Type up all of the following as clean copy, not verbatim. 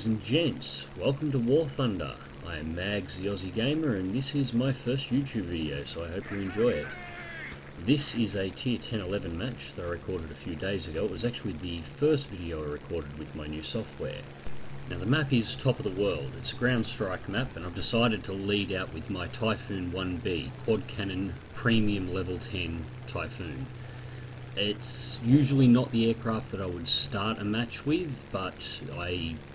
Ladies and gents, welcome to War Thunder. I am Mags the Aussie Gamer and this is my first YouTube video, so I hope you enjoy it. This is a tier 10-11 match that I recorded a few days ago. It was actually the first video I recorded with my new software. Now the map is top of the world. It's a ground strike map and I've decided to lead out with my Typhoon 1B quad cannon premium level 10 Typhoon. It's usually not the aircraft that I would start a match with, but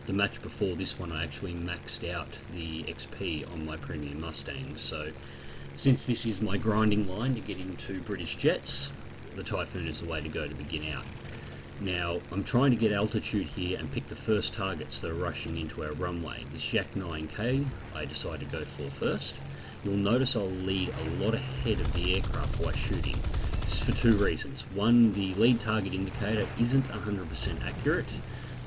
the match before this one I actually maxed out the XP on my premium Mustang, so since this is my grinding line to get into British jets, the Typhoon is the way to go to begin out. Now I'm trying to get altitude here and pick the first targets that are rushing into our runway. This Yak 9K I decided to go for first. You'll notice I'll lead a lot ahead of the aircraft while shooting. This is for two reasons. One, the lead target indicator isn't 100% accurate.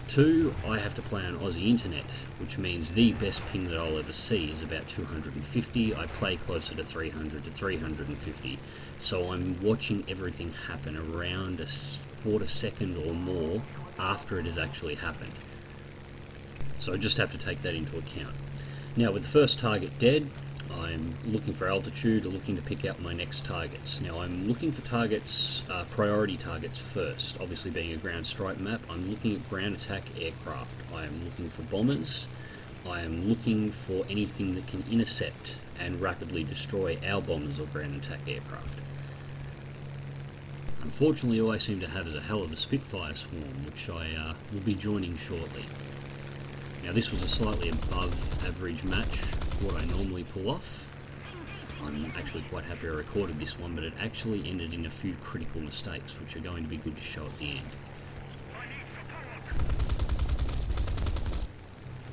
Two, I have to play on Aussie internet, which means the best ping that I'll ever see is about 250. I play closer to 300 to 350. So I'm watching everything happen around a quarter second or more after it has actually happened. So I just have to take that into account. Now with the first target dead, I'm looking for altitude, looking to pick out my next targets. Now I'm looking for targets, priority targets first. Obviously being a ground strike map, I'm looking at ground attack aircraft. I am looking for bombers. I am looking for anything that can intercept and rapidly destroy our bombers or ground attack aircraft. Unfortunately all I seem to have is a hell of a Spitfire swarm, which I will be joining shortly. Now this was a slightly above average match what I normally pull off. I'm actually quite happy I recorded this one, but it actually ended in a few critical mistakes which are going to be good to show at the end.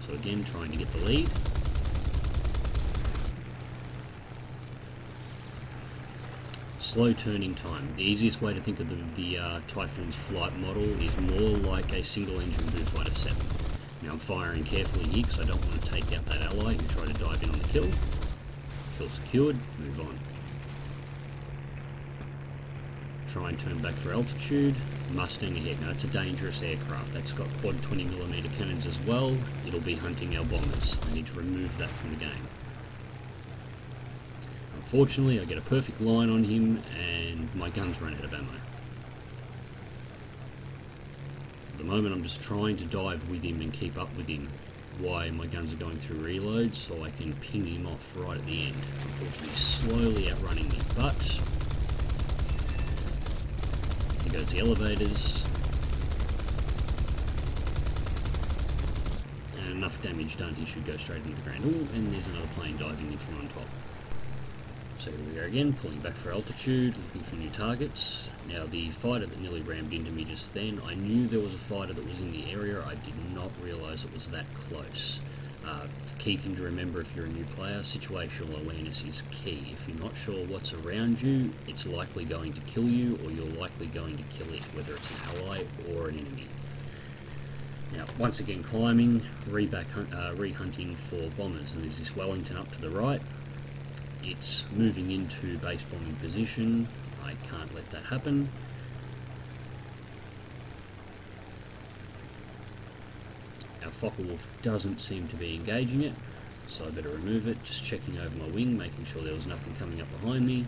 So again, trying to get the lead. Slow turning time. The easiest way to think of the Typhoon's flight model is more like a single engine Beufighter 7. Now I'm firing carefully here because I don't want to take out that ally who tried to dive in on the kill. Kill secured, move on. Try and turn back for altitude. Mustang ahead. Now it's a dangerous aircraft. That's got quad 20mm cannons as well. It'll be hunting our bombers. I need to remove that from the game. Unfortunately I get a perfect line on him and my guns run out of ammo. At the moment I'm just trying to dive with him and keep up with him while my guns are going through reloads so I can ping him off right at the end. Unfortunately he's slowly outrunning me, but here goes the elevators. And enough damage done, he should go straight into the ground. Ooh, and there's another plane diving in from on top. So here we go again, pulling back for altitude, looking for new targets. Now the fighter that nearly rammed into me just then, I knew there was a fighter that was in the area, I did not realise it was that close. Key thing to remember if you're a new player, situational awareness is key. If you're not sure what's around you, it's likely going to kill you or you're likely going to kill it, whether it's an ally or an enemy. Now once again climbing, re-hunting for bombers, and there's this Wellington up to the right. It's moving into base bombing position. I can't let that happen. Our Focke-Wulf doesn't seem to be engaging it, so I better remove it. Just checking over my wing, making sure there was nothing coming up behind me.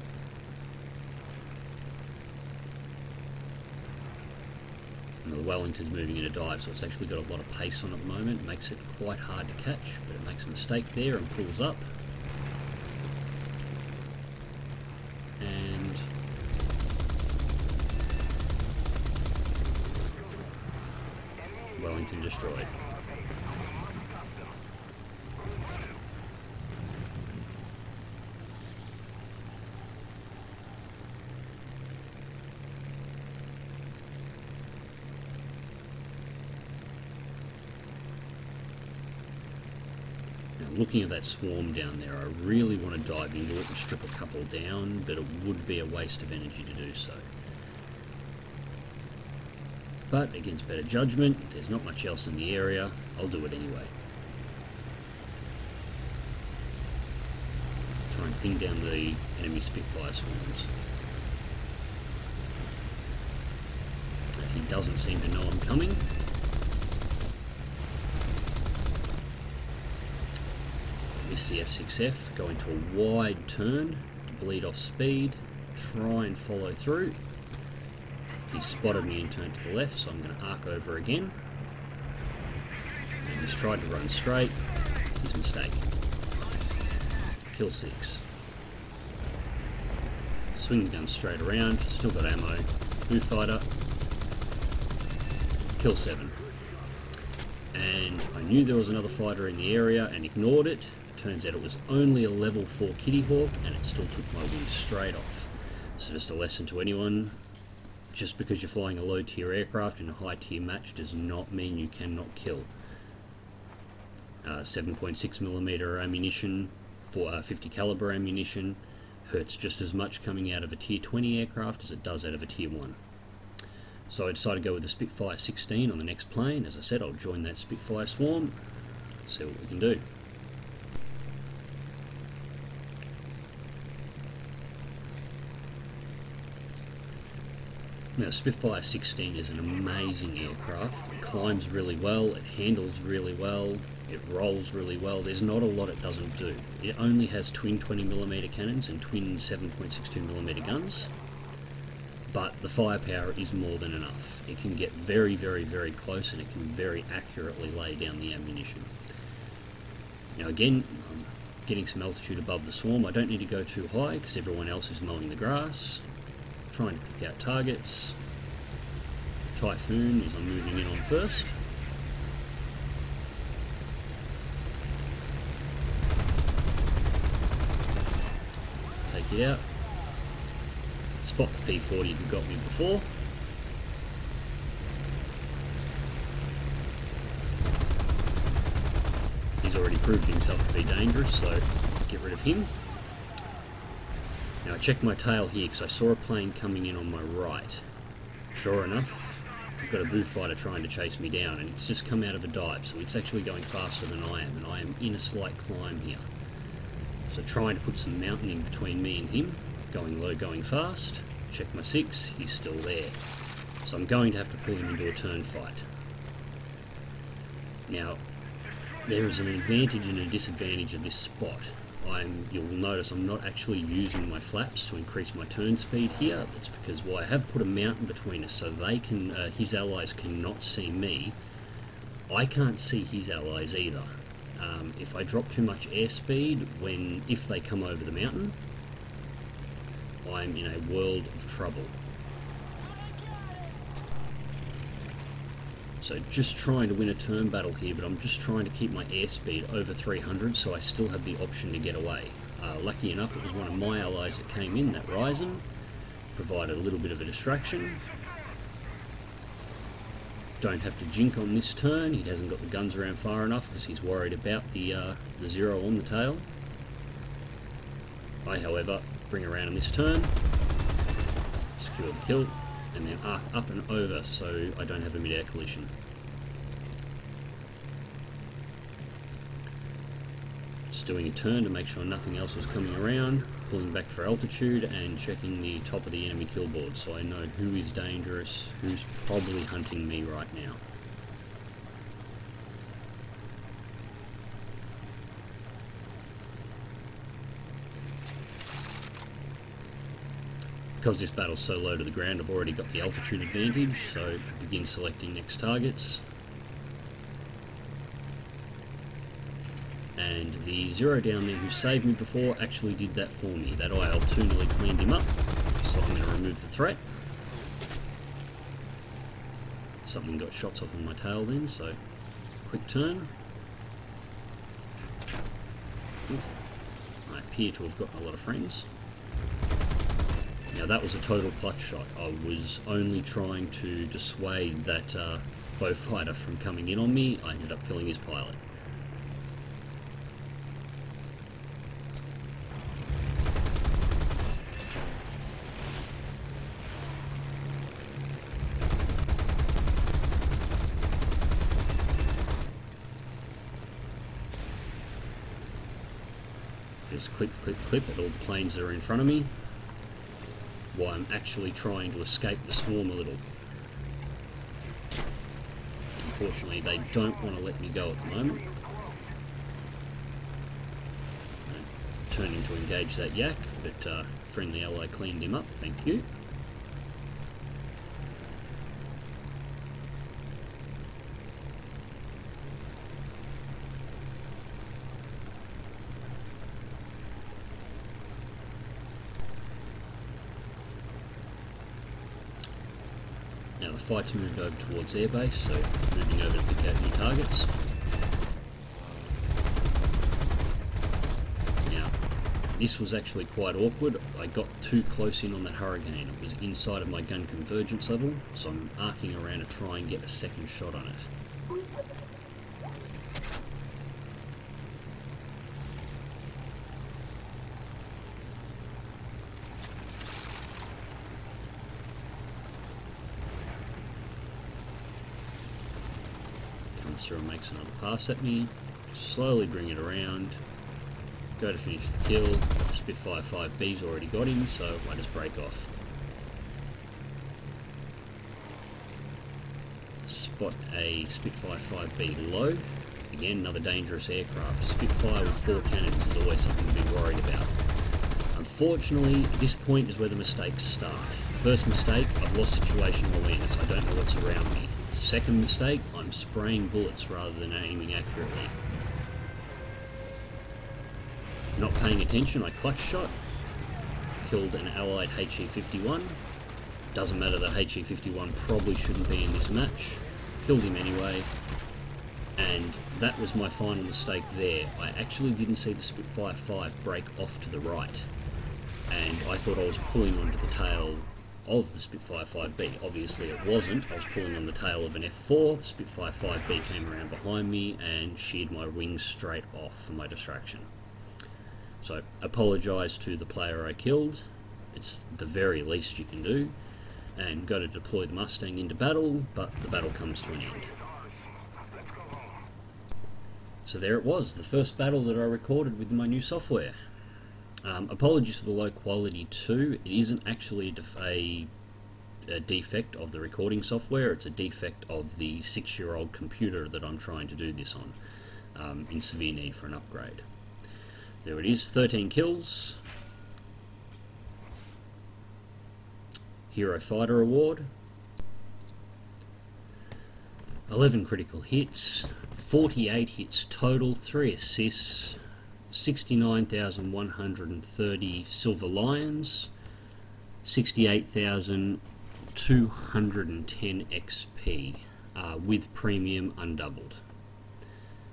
And the Wellington's moving in a dive, so it's actually got a lot of pace on at the moment. It makes it quite hard to catch, but it makes a mistake there and pulls up. And Wellington destroyed. Looking at that swarm down there, I really want to dive into it and strip a couple down, but it would be a waste of energy to do so. But against better judgment, there's not much else in the area, I'll do it anyway. Try and ping down the enemy Spitfire swarms. He doesn't seem to know I'm coming. miss the F6F, go into a wide turn to bleed off speed, try and follow through. He spotted me and turned to the left, so I'm going to arc over again. And he's tried to run straight. His mistake. Kill 6. Swing the gun straight around, still got ammo. Beufighter. Kill 7. And I knew there was another fighter in the area and ignored it. Turns out it was only a level 4 Kitty Hawk and it still took my wing straight off. So just a lesson to anyone, just because you're flying a low tier aircraft in a high tier match does not mean you cannot kill. 7.6mm ammunition, 50 caliber ammunition hurts just as much coming out of a tier 20 aircraft as it does out of a tier 1. So I decided to go with the Spitfire 16 on the next plane. As I said, I'll join that Spitfire swarm, see what we can do. Now, Spitfire 16 is an amazing aircraft. It climbs really well, it handles really well, it rolls really well. There's not a lot it doesn't do. It only has twin 20mm cannons and twin 7.62mm guns, but the firepower is more than enough. It can get very, very, very close and it can very accurately lay down the ammunition. Now again, I'm getting some altitude above the swarm. I don't need to go too high because everyone else is mowing the grass. Trying to pick out targets. Typhoon as I'm moving in on first. Take it out. Spot the P40 who got me before. He's already proved himself to be dangerous, so get rid of him. Now I checked my tail here because I saw a plane coming in on my right. Sure enough, I've got a Beufighter trying to chase me down and it's just come out of a dive, so it's actually going faster than I am, and I am in a slight climb here. So trying to put some mountain in between me and him, going low, going fast. Check my 6, he's still there. So I'm going to have to pull him into a turn fight. Now, there is an advantage and a disadvantage of this spot. You'll notice I'm not actually using my flaps to increase my turn speed here. That's because, well, I have put a mountain between us so they can, his allies cannot see me. I can't see his allies either. If I drop too much airspeed if they come over the mountain, I'm in a world of trouble. So just trying to win a turn battle here, but I'm just trying to keep my airspeed over 300 so I still have the option to get away. Lucky enough it was one of my allies that came in, that Ryzen, provided a little bit of a distraction. Don't have to jink on this turn, he hasn't got the guns around far enough because he's worried about the zero on the tail. I, however, bring around in this turn, secure the kill, and then arc up and over so I don't have a mid-air collision. Just doing a turn to make sure nothing else was coming around, pulling back for altitude and checking the top of the enemy kill board so I know who is dangerous, who's probably hunting me right now. Because this battle's so low to the ground, I've already got the altitude advantage, so begin selecting next targets. And the zero down there who saved me before actually did that for me. That IL-2 nearly cleaned him up, so I'm going to remove the threat. Something got shots off on my tail then, so quick turn. I appear to have got a lot of friends. Now that was a total clutch shot. I was only trying to dissuade that Beufighter from coming in on me. I ended up killing his pilot. Just clip, clip, clip at all the planes that are in front of me, while I'm actually trying to escape the swarm a little. Unfortunately, they don't want to let me go at the moment. turning to engage that yak, but friendly ally cleaned him up, thank you. Now the fight's moved over towards their base, so moving over to pick out new targets. Now, this was actually quite awkward. I got too close in on that Hurricane. It was inside of my gun convergence level, so I'm arcing around to try and get a second shot on it. Through and makes another pass at me, slowly bring it around, go to finish the kill. The Spitfire 5B's already got him, so I just break off. Spot a Spitfire 5B low, again another dangerous aircraft. Spitfire with 4 cannons is always something to be worried about. Unfortunately, this point is where the mistakes start. First mistake, I've lost situational awareness, I don't know what's around me. Second mistake, I'm spraying bullets rather than aiming accurately. Not paying attention, I clutch shot, killed an allied HE-51. Doesn't matter that HE-51 probably shouldn't be in this match. Killed him anyway, and that was my final mistake there. I actually didn't see the Spitfire 5 break off to the right, and I thought I was pulling onto the tail of the Spitfire 5B. Obviously it wasn't. I was pulling on the tail of an F4. The Spitfire 5B came around behind me and sheared my wings straight off for my distraction. So apologise to the player I killed. It's the very least you can do, and go to deploy the Mustang into battle, but the battle comes to an end. So there it was, the first battle that I recorded with my new software. Apologies for the low quality too. It isn't actually a defect of the recording software, it's a defect of the 6-year-old computer that I'm trying to do this on, in severe need for an upgrade. There it is, 13 kills. Hero Fighter Award. 11 critical hits, 48 hits total, 3 assists, 69,130 Silver Lions, 68,210 XP, with premium undoubled.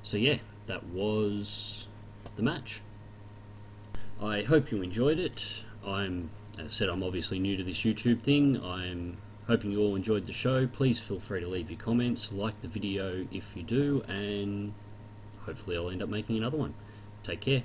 So yeah, that was the match. I hope you enjoyed it. As I said, I'm obviously new to this YouTube thing. I'm hoping you all enjoyed the show. Please feel free to leave your comments, like the video if you do, and hopefully I'll end up making another one. Take care.